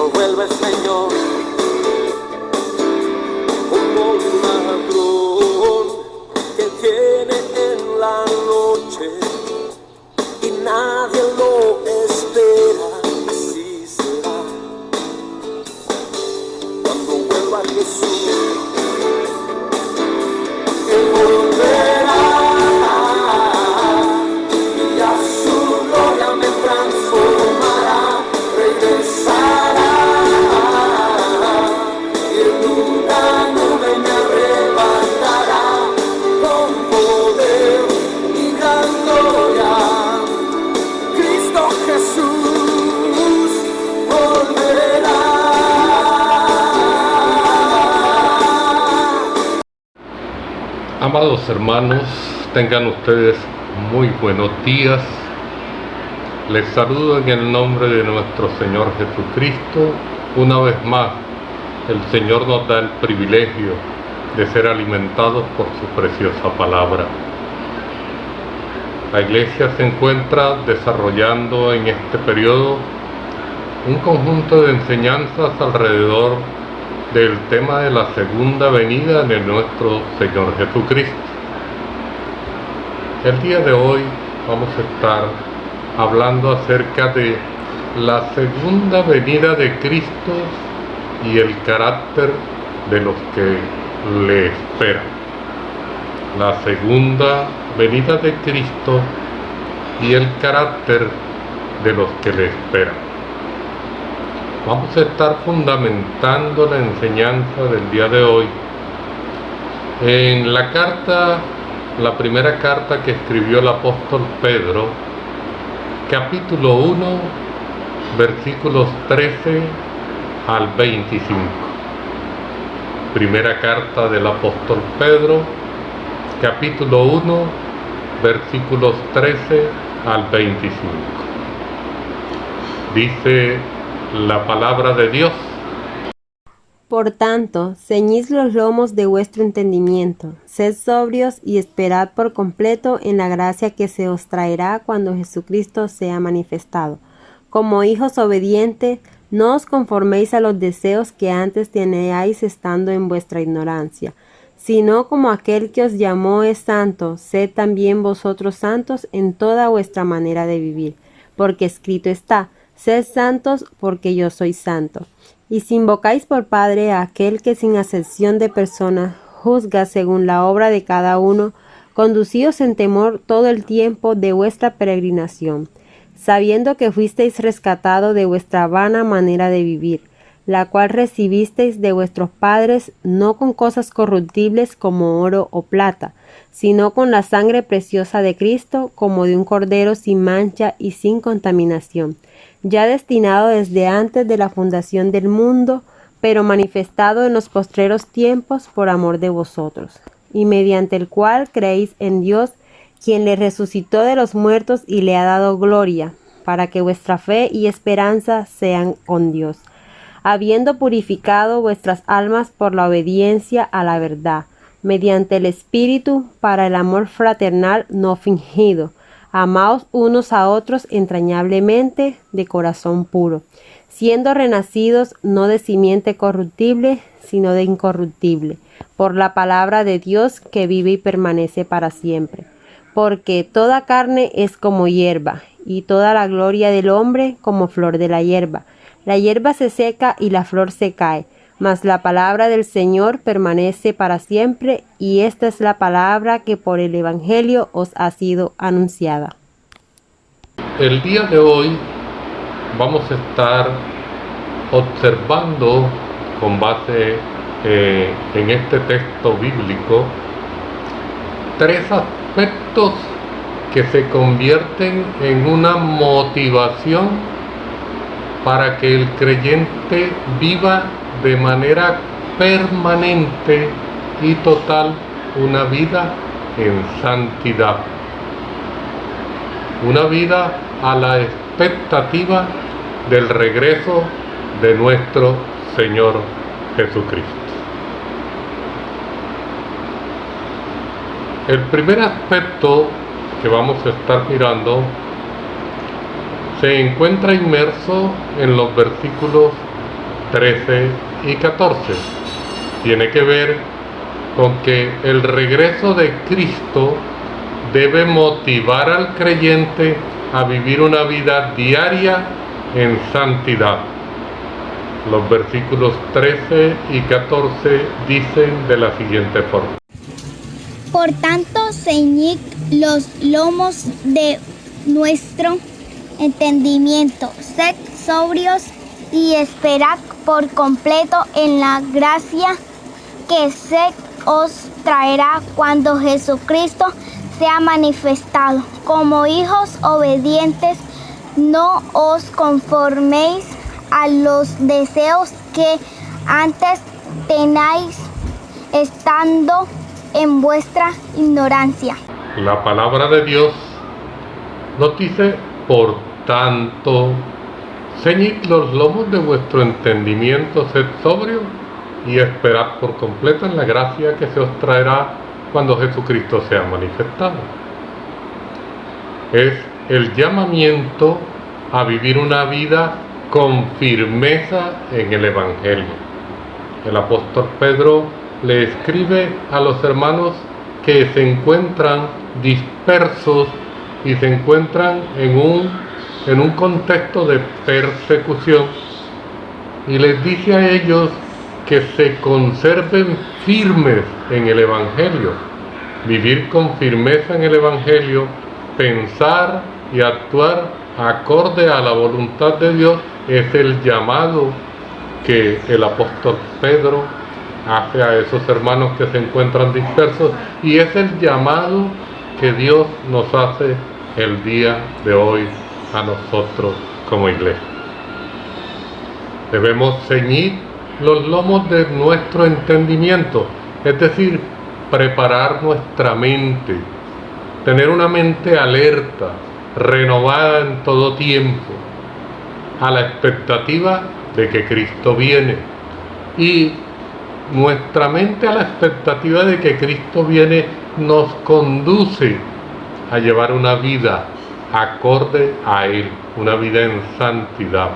cuando vuelve el Señor, como un ladrón que viene en la noche y nadie lo espera. Así será cuando vuelva Jesús. Él volverá y a su gloria me transformará, regresará y en una nube me arrebatará con poder y gran gloria. Cristo Jesús volverá. Amados hermanos, tengan ustedes muy buenos días. Les saludo en el nombre de nuestro Señor Jesucristo. Una vez más, el Señor nos da el privilegio de ser alimentados por su preciosa palabra. La Iglesia se encuentra desarrollando en este periodo un conjunto de enseñanzas alrededor del tema de la segunda venida de nuestro Señor Jesucristo. El día de hoy vamos a estar hablando acerca de la segunda venida de Cristo y el carácter de los que le esperan. La segunda venida de Cristo y el carácter de los que le esperan. Vamos a estar fundamentando la enseñanza del día de hoy en la primera carta que escribió el apóstol Pedro, capítulo 1, versículos 13 al 25. Primera carta del apóstol Pedro, capítulo 1, versículos 13 al 25. Dice la palabra de Dios: Por tanto, ceñid los lomos de vuestro entendimiento, sed sobrios y esperad por completo en la gracia que se os traerá cuando Jesucristo sea manifestado. Como hijos obedientes, no os conforméis a los deseos que antes teníais estando en vuestra ignorancia, sino como aquel que os llamó es santo, sed también vosotros santos en toda vuestra manera de vivir, porque escrito está: sed santos porque yo soy santo. Y si invocáis por Padre a aquel que sin acepción de persona juzga según la obra de cada uno, conducíos en temor todo el tiempo de vuestra peregrinación, sabiendo que fuisteis rescatados de vuestra vana manera de vivir, la cual recibisteis de vuestros padres, no con cosas corruptibles como oro o plata, sino con la sangre preciosa de Cristo, como de un cordero sin mancha y sin contaminación, ya destinado desde antes de la fundación del mundo, pero manifestado en los postreros tiempos por amor de vosotros, y mediante el cual creéis en Dios, quien le resucitó de los muertos y le ha dado gloria, para que vuestra fe y esperanza sean con Dios, habiendo purificado vuestras almas por la obediencia a la verdad, mediante el Espíritu, para el amor fraternal no fingido. Amaos unos a otros entrañablemente de corazón puro, siendo renacidos no de simiente corruptible, sino de incorruptible, por la palabra de Dios que vive y permanece para siempre. Porque toda carne es como hierba, y toda la gloria del hombre como flor de la hierba. La hierba se seca y la flor se cae, mas la palabra del Señor permanece para siempre, y esta es la palabra que por el Evangelio os ha sido anunciada. el día de hoy vamos a estar observando con base en este texto bíblico tres aspectos que se convierten en una motivación para que el creyente viva de manera permanente y total una vida en santidad, una vida a la expectativa del regreso de nuestro Señor Jesucristo. El primer aspecto que vamos a estar mirando se encuentra inmerso en los versículos 13 y 14. Tiene que ver con que el regreso de Cristo debe motivar al creyente a vivir una vida diaria en santidad. Los versículos 13 y 14 dicen de la siguiente forma: Por tanto, ceñid los lomos de nuestro entendimiento, sed sobrios y esperad por completo en la gracia que se os traerá cuando Jesucristo sea manifestado. Como hijos obedientes, no os conforméis a los deseos que antes teníais estando en vuestra ignorancia. La palabra de Dios nos dice: por tanto, ceñid los lomos de vuestro entendimiento, sed sobrio y esperad por completo en la gracia que se os traerá cuando Jesucristo sea manifestado. Es el llamamiento a vivir una vida con firmeza en el Evangelio. El apóstol Pedro le escribe a los hermanos que se encuentran dispersos y se encuentran en un contexto de persecución, y les dice a ellos que se conserven firmes en el Evangelio. Vivir con firmeza en el Evangelio, pensar y actuar acorde a la voluntad de Dios, es el llamado que el apóstol Pedro hace a esos hermanos que se encuentran dispersos, y es el llamado que Dios nos hace el día de hoy a nosotros como iglesia. Debemos ceñir los lomos de nuestro entendimiento, es decir, preparar nuestra mente, tener una mente alerta, renovada en todo tiempo, a la expectativa de que Cristo viene. Y nuestra mente a la expectativa de que Cristo viene nos conduce a llevar una vida acorde a Él, una vida en santidad.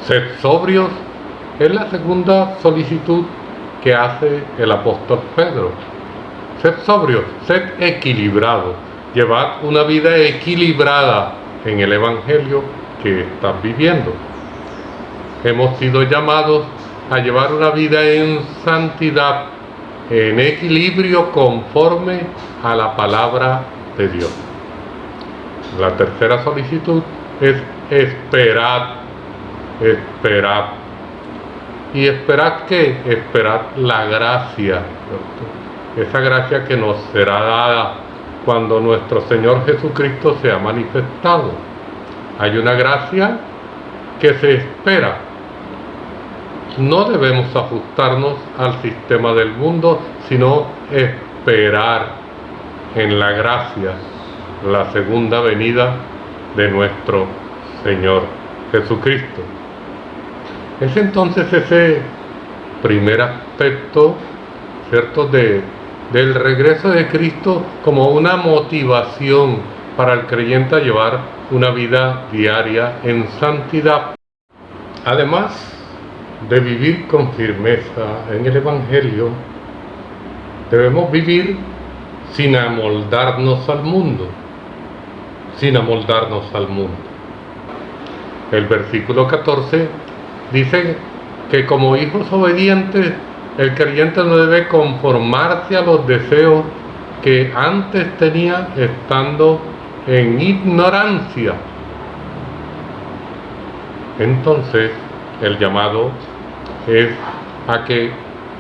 Sed sobrios es la segunda solicitud que hace el apóstol Pedro. Sed sobrios, sed equilibrados, llevad una vida equilibrada en el Evangelio que estás viviendo. Hemos sido llamados a llevar una vida en santidad, en equilibrio conforme a la palabra de Dios. La tercera solicitud es esperad. Esperad. ¿Y esperad qué? Esperad la gracia, ¿cierto? Esa gracia que nos será dada cuando nuestro Señor Jesucristo sea manifestado. Hay una gracia que se espera. No debemos ajustarnos al sistema del mundo, sino esperar en la gracia la segunda venida de nuestro Señor Jesucristo. Es entonces ese primer aspecto, ¿cierto?, del regreso de Cristo como una motivación para el creyente a llevar una vida diaria en santidad. Además de vivir con firmeza en el Evangelio, debemos vivir sin amoldarnos al mundo, sin amoldarnos al mundo. El versículo 14 dice que como hijos obedientes, el creyente no debe conformarse a los deseos que antes tenía estando en ignorancia. Entonces, el llamado es a que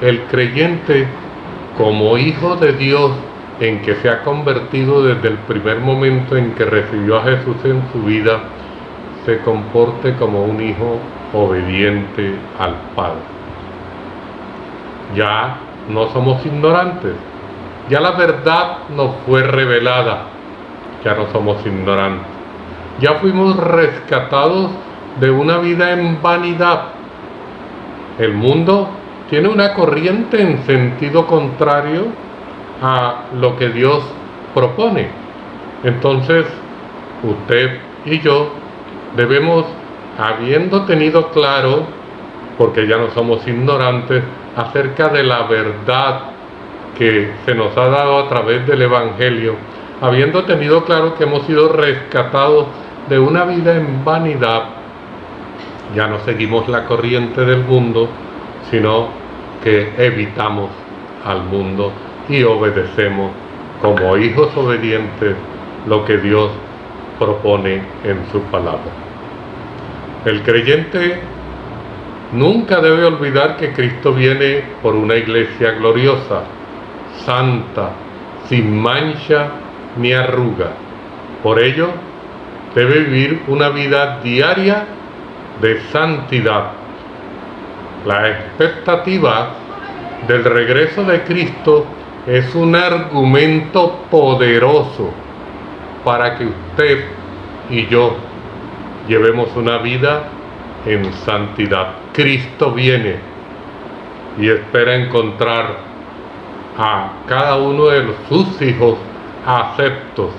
el creyente, como hijo de Dios, en que se ha convertido desde el primer momento en que recibió a Jesús en su vida, se comporte como un hijo obediente al Padre. Ya no somos ignorantes, ya la verdad nos fue revelada, ya no somos ignorantes, ya fuimos rescatados de una vida en vanidad. El mundo tiene una corriente en sentido contrario a lo que Dios propone. Entonces, usted y yo debemos habiendo tenido claro, porque ya no somos ignorantes, acerca de la verdad que se nos ha dado a través del Evangelio, habiendo tenido claro que hemos sido rescatados de una vida en vanidad, ya no seguimos la corriente del mundo, sino que evitamos al mundo y obedecemos como hijos obedientes lo que Dios propone en su palabra. El creyente nunca debe olvidar que Cristo viene por una iglesia gloriosa, santa, sin mancha ni arruga. Por ello, debe vivir una vida diaria de santidad. La expectativa del regreso de Cristo es un argumento poderoso para que usted y yo llevemos una vida en santidad. Cristo viene y espera encontrar a cada uno de sus hijos aceptos,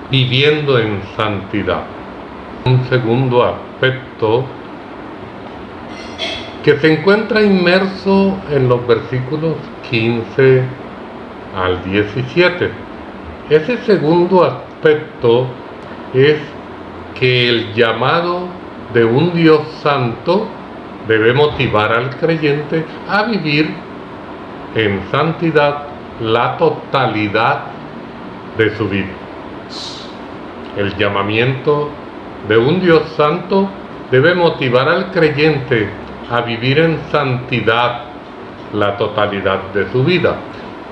viviendo en santidad. Un segundo aspecto que se encuentra inmerso en los versículos 15 al 17. Ese segundo aspecto es que el llamado de un Dios santo debe motivar al creyente a vivir en santidad la totalidad de su vida. El llamamiento de un Dios santo debe motivar al creyente a vivir en santidad la totalidad de su vida.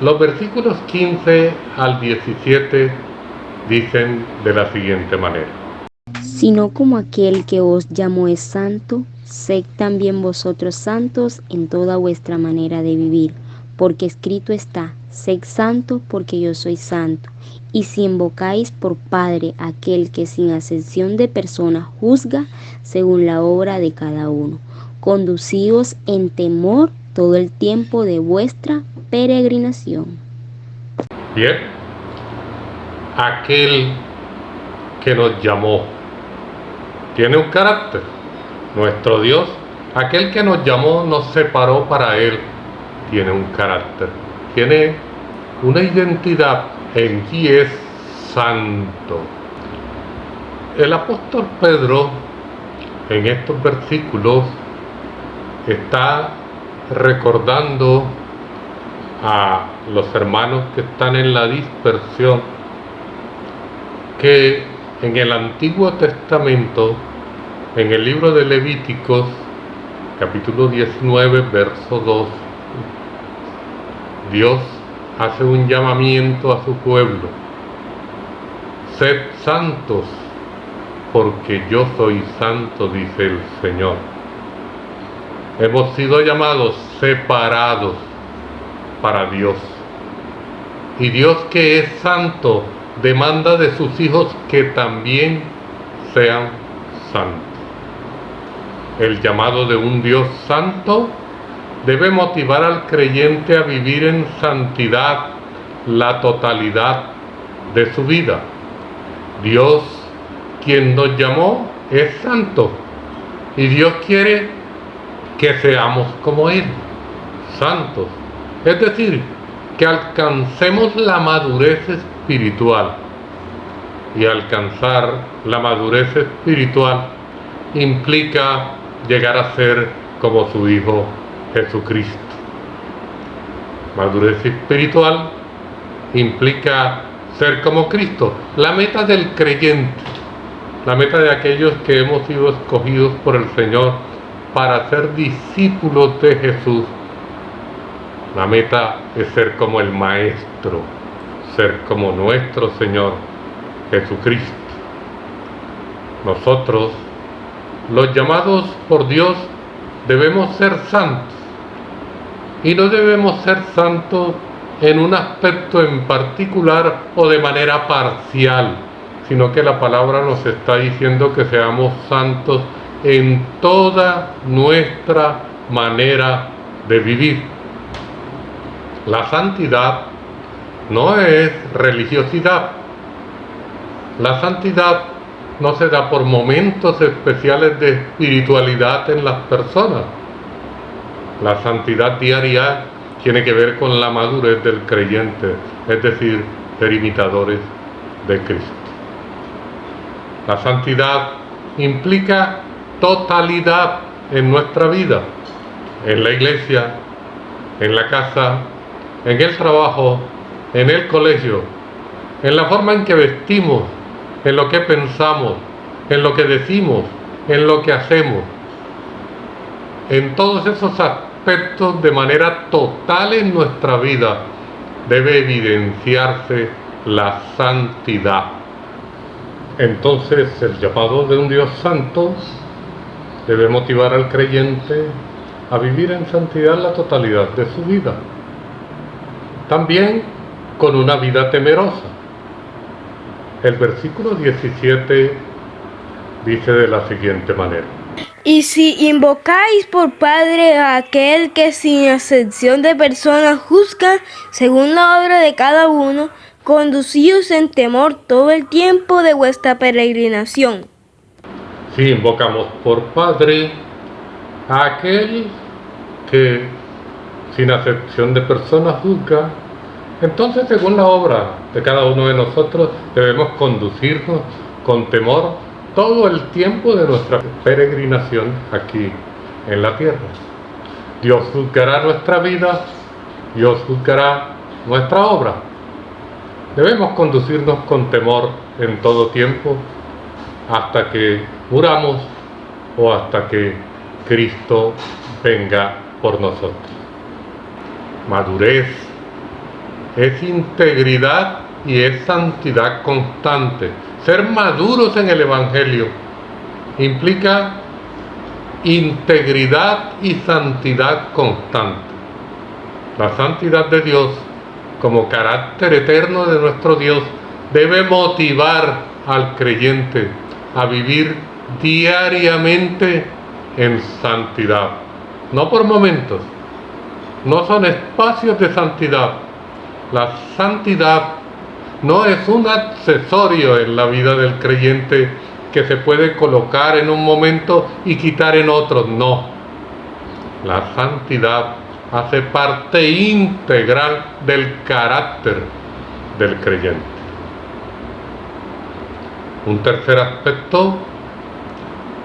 Los versículos 15 al 17 dicen de la siguiente manera: Sino como aquel que os llamó es santo, sed también vosotros santos en toda vuestra manera de vivir, porque escrito está: sed santo porque yo soy santo. Y si invocáis por Padre aquel que sin acepción de persona juzga según la obra de cada uno, conducíos en temor todo el tiempo de vuestra peregrinación. Bien, aquel que nos llamó tiene un carácter. Nuestro Dios, aquel que nos llamó, nos separó para Él, tiene un carácter, tiene una identidad, en sí es santo. El apóstol Pedro en estos versículos está recordando a los hermanos que están en la dispersión que en el Antiguo Testamento, en el libro de Levíticos, capítulo 19, verso 2, Dios hace un llamamiento a su pueblo: sed santos, porque yo soy santo, dice el Señor. Hemos sido llamados separados para Dios. Y Dios, que es santo, demanda de sus hijos que también sean santos. El llamado de un Dios santo debe motivar al creyente a vivir en santidad la totalidad de su vida. Dios, quien nos llamó, es santo, y Dios quiere que seamos como Él, santos. Es decir, que alcancemos la madurez espiritual. Y alcanzar la madurez espiritual implica llegar a ser como su Hijo Jesucristo. Madurez espiritual implica ser como Cristo. La meta del creyente, la meta de aquellos que hemos sido escogidos por el Señor para ser discípulos de Jesús, la meta es ser como el Maestro, ser como nuestro Señor Jesucristo. Nosotros, los llamados por Dios, debemos ser santos. Y no debemos ser santos en un aspecto en particular o de manera parcial, sino que la palabra nos está diciendo que seamos santos en toda nuestra manera de vivir. La santidad no es religiosidad. La santidad no se da por momentos especiales de espiritualidad en las personas. La santidad diaria tiene que ver con la madurez del creyente, es decir, ser imitadores de Cristo. La santidad implica totalidad en nuestra vida, en la iglesia, en la casa, en el trabajo, en el colegio, en la forma en que vestimos, en lo que pensamos, en lo que decimos, en lo que hacemos. En todos esos aspectos, de manera total en nuestra vida, debe evidenciarse la santidad. Entonces, el llamado de un Dios santo debe motivar al creyente a vivir en santidad la totalidad de su vida. También con una vida temerosa. El versículo 17 dice de la siguiente manera: Y si invocáis por Padre a aquel que sin acepción de personas juzga según la obra de cada uno, conducíos en temor todo el tiempo de vuestra peregrinación. Si invocamos por Padre a aquel que sin acepción de personas juzga, entonces según la obra de cada uno de nosotros debemos conducirnos con temor todo el tiempo de nuestra peregrinación aquí en la tierra. Dios juzgará nuestra vida, Dios juzgará nuestra obra. Debemos conducirnos con temor en todo tiempo hasta que muramos o hasta que Cristo venga por nosotros. Madurez es integridad y es santidad constante. Ser maduros en el Evangelio implica integridad y santidad constante. La santidad de Dios, como carácter eterno de nuestro Dios, debe motivar al creyente a vivir diariamente en santidad. No por momentos, no son espacios de santidad. La santidad no es un accesorio en la vida del creyente que se puede colocar en un momento y quitar en otro. No. La santidad hace parte integral del carácter del creyente. Un tercer aspecto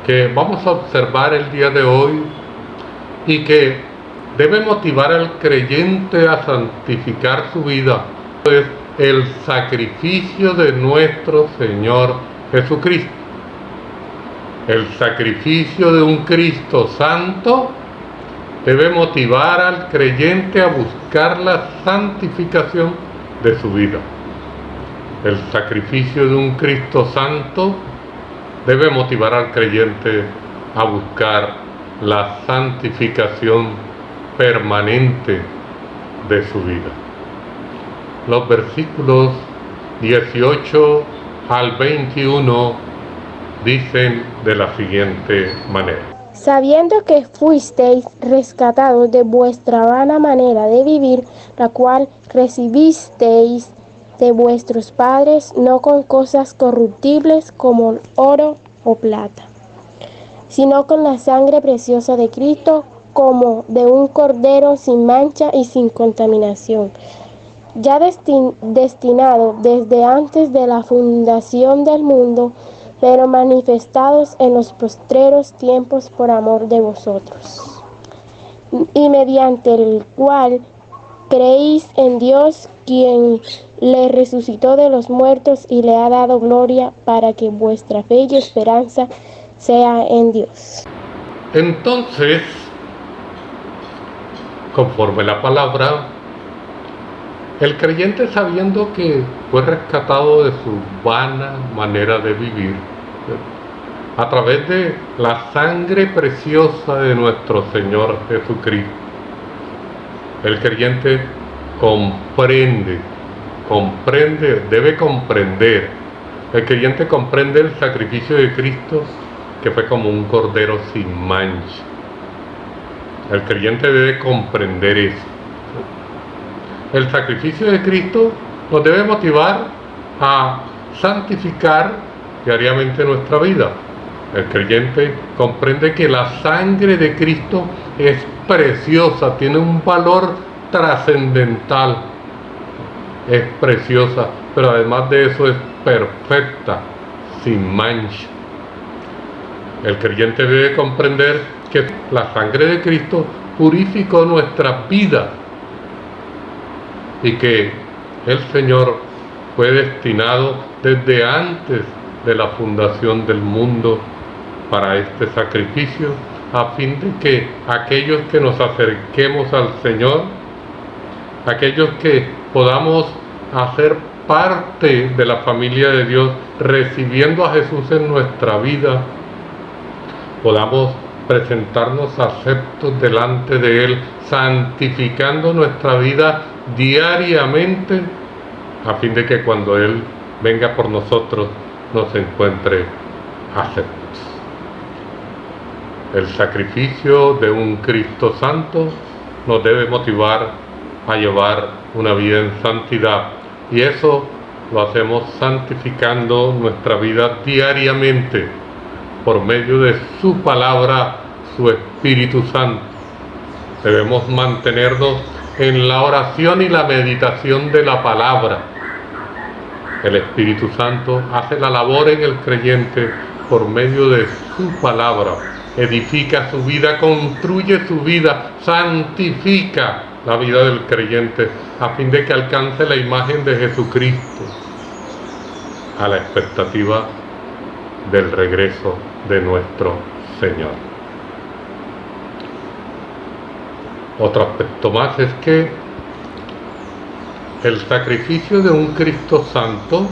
que vamos a observar el día de hoy y que debe motivar al creyente a santificar su vida es el sacrificio de nuestro Señor Jesucristo. El sacrificio de un Cristo santo debe motivar al creyente a buscar la santificación de su vida. El sacrificio de un Cristo santo debe motivar al creyente a buscar la santificación permanente de su vida. Los versículos 18 al 21 dicen de la siguiente manera: Sabiendo que fuisteis rescatados de vuestra vana manera de vivir, la cual recibisteis de vuestros padres, no con cosas corruptibles como oro o plata, sino con la sangre preciosa de Cristo, como de un cordero sin mancha y sin contaminación, ya destinado desde antes de la fundación del mundo, pero manifestados en los postreros tiempos por amor de vosotros, y mediante el cual creéis en Dios, quien le resucitó de los muertos y le ha dado gloria, para que vuestra fe y esperanza sea en Dios. Entonces, conforme la palabra, el creyente, sabiendo que fue rescatado de su vana manera de vivir, a través de la sangre preciosa de nuestro Señor Jesucristo, el creyente debe comprender. El creyente comprende el sacrificio de Cristo, que fue como un cordero sin mancha. El creyente debe comprender eso. El sacrificio de Cristo nos debe motivar a santificar diariamente en nuestra vida. El creyente comprende que la sangre de Cristo es preciosa, tiene un valor trascendental, es preciosa, pero además de eso es perfecta, sin mancha. El creyente debe comprender que la sangre de Cristo purificó nuestras vidas y que el Señor fue destinado desde antes de la fundación del mundo para este sacrificio, a fin de que aquellos que nos acerquemos al Señor, aquellos que podamos hacer parte de la familia de Dios, recibiendo a Jesús en nuestra vida, podamos presentarnos aceptos delante de Él, santificando nuestra vida diariamente, a fin de que cuando Él venga por nosotros nos encuentre aceptos. El sacrificio de un Cristo Santo nos debe motivar a llevar una vida en santidad, y eso lo hacemos santificando nuestra vida diariamente por medio de su palabra, su Espíritu Santo. Debemos mantenernos en la oración y la meditación de la palabra. El Espíritu Santo hace la labor en el creyente por medio de su palabra. Edifica su vida, construye su vida, santifica la vida del creyente a fin de que alcance la imagen de Jesucristo a la expectativa del regreso de nuestro Señor. Otro aspecto más es que el sacrificio de un Cristo Santo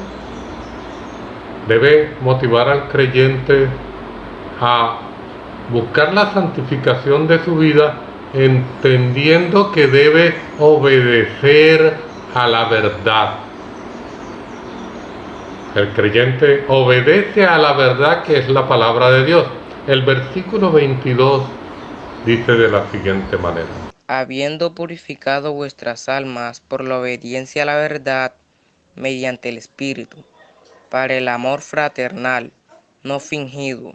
debe motivar al creyente a buscar la santificación de su vida, entendiendo que debe obedecer a la verdad. El creyente obedece a la verdad, que es la palabra de Dios. El versículo 22 dice de la siguiente manera: habiendo purificado vuestras almas por la obediencia a la verdad mediante el Espíritu, para el amor fraternal, no fingido.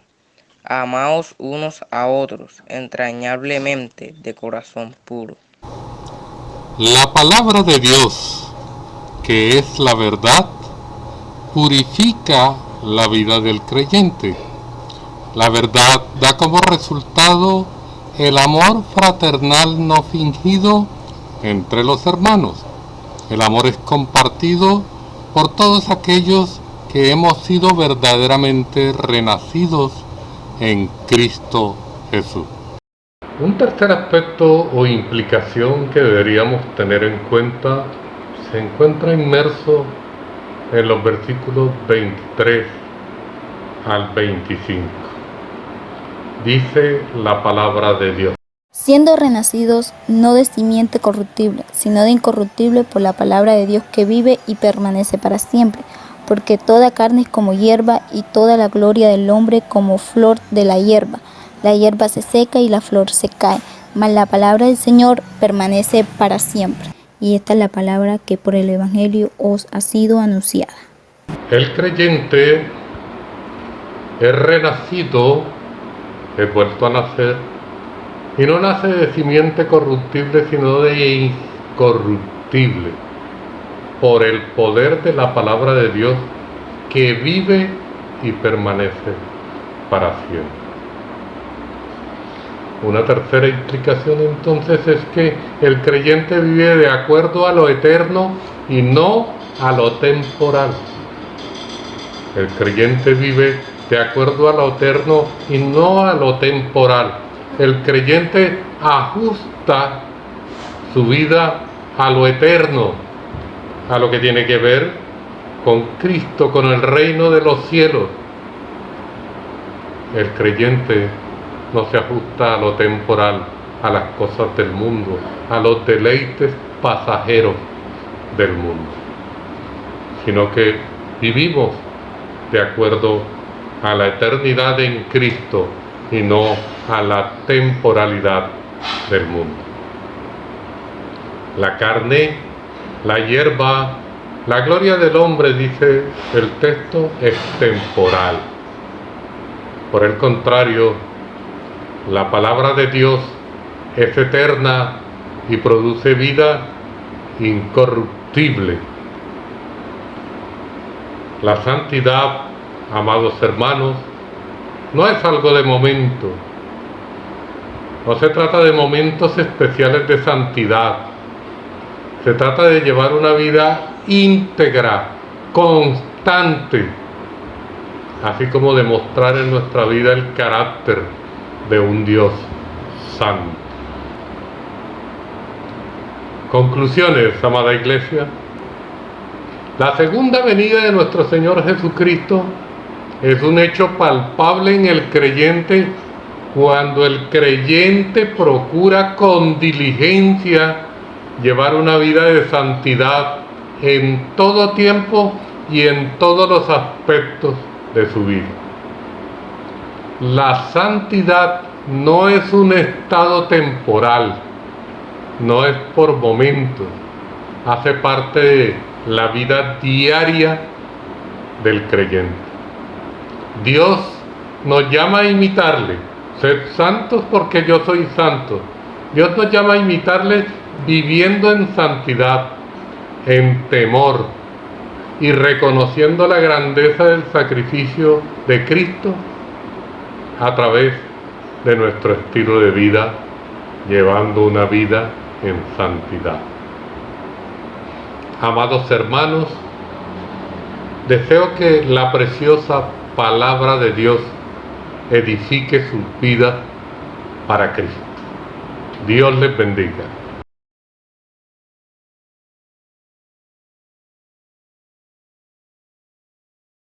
Amaos unos a otros entrañablemente de corazón puro. La palabra de Dios, que es la verdad, purifica la vida del creyente. La verdad da como resultado el amor fraternal no fingido entre los hermanos. El amor es compartido por todos aquellos que hemos sido verdaderamente renacidos en Cristo Jesús. Un tercer aspecto o implicación que deberíamos tener en cuenta se encuentra inmerso en los versículos 23 al 25. Dice la palabra de Dios: siendo renacidos no de simiente corruptible, sino de incorruptible por la palabra de Dios que vive y permanece para siempre. Porque toda carne es como hierba, y toda la gloria del hombre como flor de la hierba. La hierba se seca y la flor se cae, mas la palabra del Señor permanece para siempre. Y esta es la palabra que por el Evangelio os ha sido anunciada. El creyente es renacido, es vuelto a nacer, y no nace de simiente corruptible, sino de incorruptible, por el poder de la palabra de Dios que vive y permanece para siempre. Una tercera implicación entonces es que el creyente vive de acuerdo a lo eterno y no a lo temporal. El creyente vive de acuerdo a lo eterno y no a lo temporal. El creyente ajusta su vida a lo eterno, a lo que tiene que ver con Cristo, con el reino de los cielos. El creyente no se ajusta a lo temporal, a las cosas del mundo, a los deleites pasajeros del mundo, sino que vivimos de acuerdo a la eternidad en Cristo y no a la temporalidad del mundo. La carne, la hierba, La gloria del hombre, dice el texto, es temporal. Por el contrario, la palabra de Dios es eterna y produce vida incorruptible. La santidad, amados hermanos, no es algo de momento. No se trata de momentos especiales de santidad. Se trata de llevar una vida íntegra, constante, así como demostrar en nuestra vida el carácter de un Dios santo. Conclusiones, amada Iglesia. La segunda venida de nuestro Señor Jesucristo es un hecho palpable en el creyente cuando el creyente procura con diligencia llevar una vida de santidad en todo tiempo y en todos los aspectos de su vida. La santidad no es un estado temporal, no es por momentos, hace parte de la vida diaria del creyente. Dios nos llama a imitarle, sed santos porque yo soy santo. Dios nos llama a imitarle viviendo en santidad, en temor y reconociendo la grandeza del sacrificio de Cristo a través de nuestro estilo de vida, llevando una vida en santidad. Amados hermanos, deseo que la preciosa palabra de Dios edifique sus vidas para Cristo. Dios les bendiga.